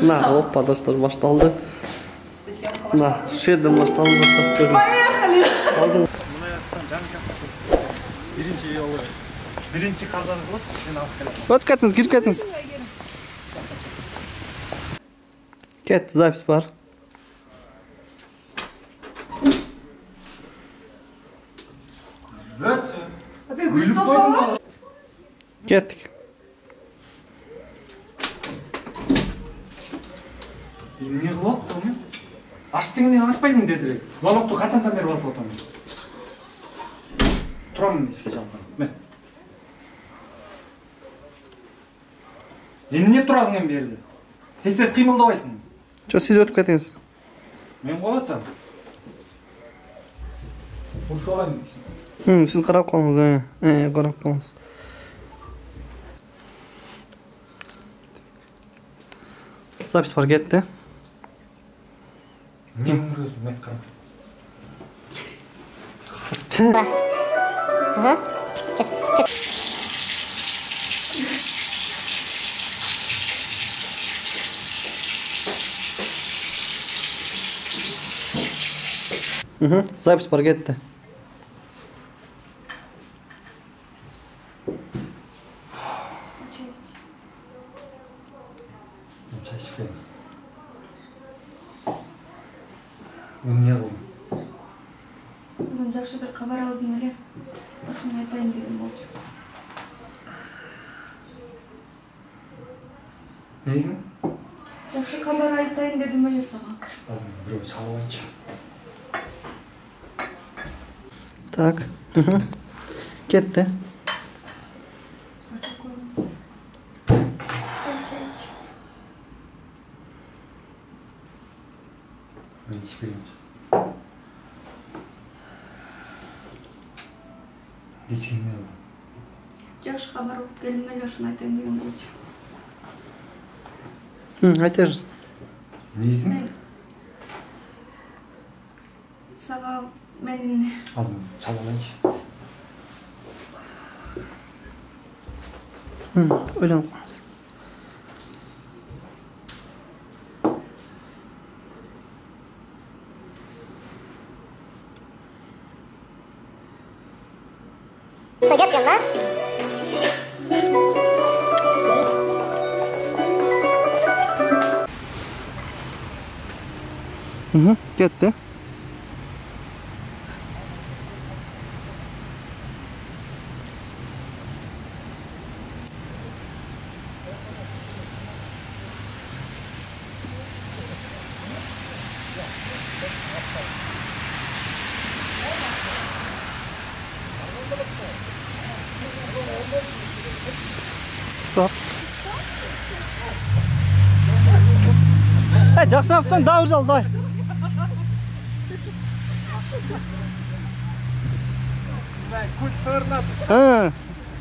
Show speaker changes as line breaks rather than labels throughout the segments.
Na, hoppa dostlar başlandı. Na, şu yerden başlandı dostlar.
Поехали!
Aldım.
Birinci yolu. Birinci kardan ot, seni askere.
Öt ketiniz, girip ketiniz. Ket, zapis var.
Evet.
Gülüp koydum.
Kettik.
Emне кылып атты? Аш дегенде ашпайсың тезірек. Звонокты қашандан бері басып отырмын. Тұрамын ешке жалған. Мен. Emне тұрасың ем берді? Тез-тез қимылдабайсың.
Ço, siz ötüp ketiniz.
Мен қоятам. Ұршып алайын дейсің.
Siz qarab qolыңыз, qarab qolыңız. Zapis var, ketdi.
Не көресің, мен қарап.
Zapis var, ketdi.
Мен чай ішпеймін. Emне қылдым?
Бүгін жақсы бір хабар алдым әле. Ошоны айтайын деген болчу.
Не дейсің?
Жақсы хабар айтайын дедім әле саған.
Азыр біреу чалып алайыншы.
Tak. Ketdi.
Мен ішпеймін. Ешкіммен алды.
Жақсы хабар оқып келдім әле, ошоны айтайын деген болчу.
Aytasiz.
Не дейсің?
Мен саған менин
Азыр чалып алайыншы.
O'ylanib qolasiz.
Ketgan da?
Ketdi. Stop. Жақсы напсаң, дауыр жал, дай.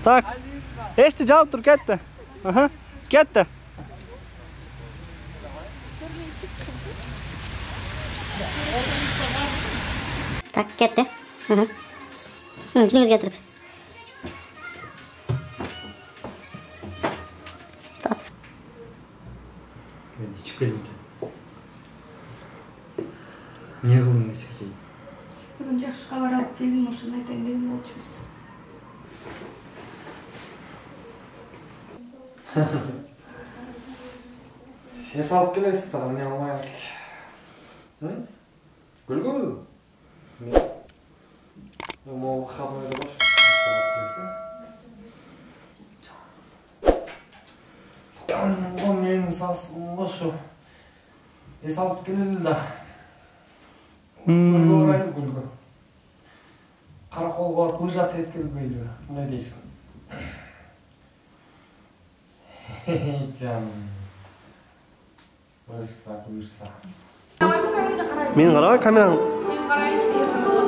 Так. Esti жауып тұр, кетті. Кетті.
Tak, ketdi. Jiningizga turib. Stop.
Мен ішіп келдім. Не қылдың ешке?
бүгін жақсы хабар алып келдім, ошоны айтайын деген болчубуз.
Ес алып келесіз, не алмай алдық. Гүлгүл? Ол хабарды бош. О, мен сасым бошу. Ес алып келелі да. Гүлгүл орайлы гүлгүл. Қарақолға барып лыжа теп келбейлі. Не дейсің? Canım. Buyursa.
Мен қарабай, камераның.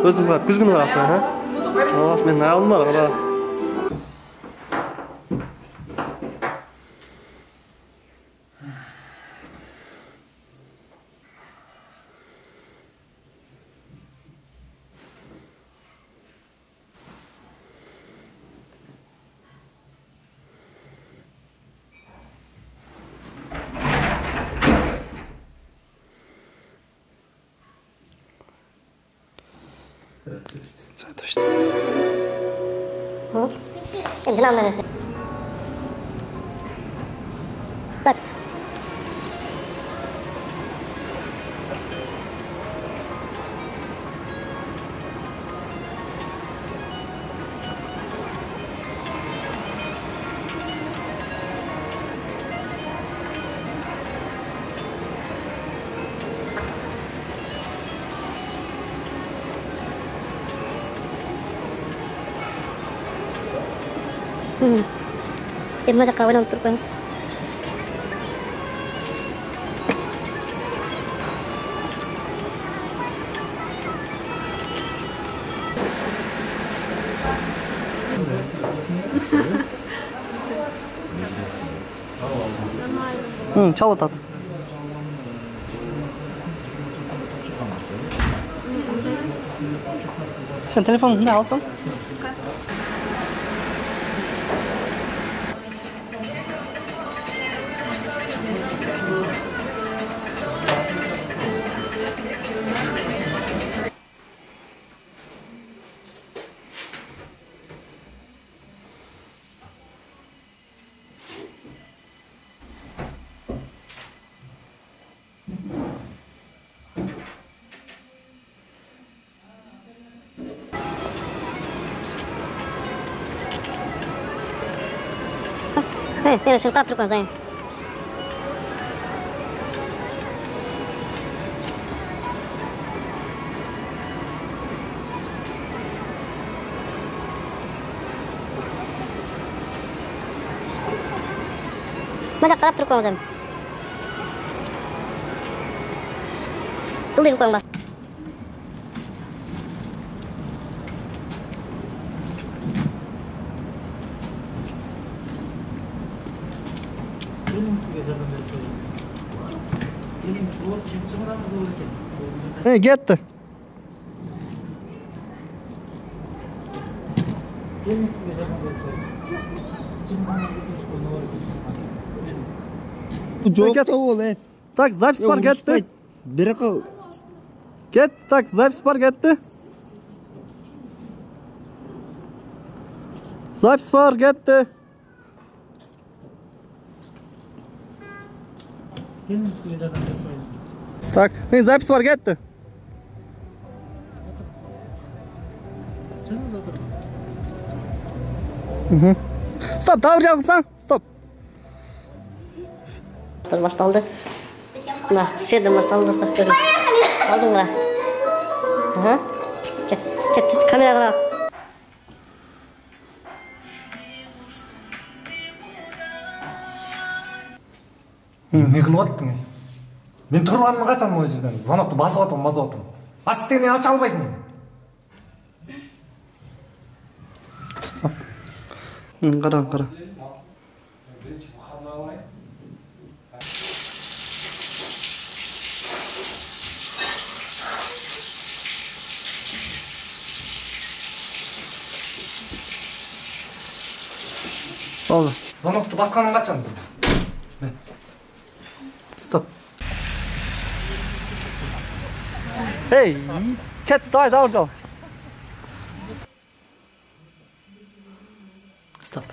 Өзің қарап, күзгіні қарап. Мен аяғым бар, қарап. Saat 3'te.
Endi nima narsa? Baks. Endi maza qilib o'ynab turibmiz.
Çal atat. Sen telefonunu ne alsın?
Meni shuni qarab turibman sen. Maza qarab turibman sen. Qilib qo'ying bas.
Gitti. Так, запись бар кетті. Кетті, так, запись бар кетті. Запись бар кетті. Так, запись бар кетті. Стоп, тағы бір жағылсаң, стоп.
Başlandı. Nah, şeyden başlandı dostlar. Aldın mı? Aha. Ket kameraya qara.
Не қылып attың? Мен тұрғаным қашан мына жерден? Звонокты басып атам. Ашық дегеннен аша албайсың.
Стоп. Қара. Oldu.
Звонокты басқаның қашан?
Стоп. Hey, ket, давай, жал. Стоп.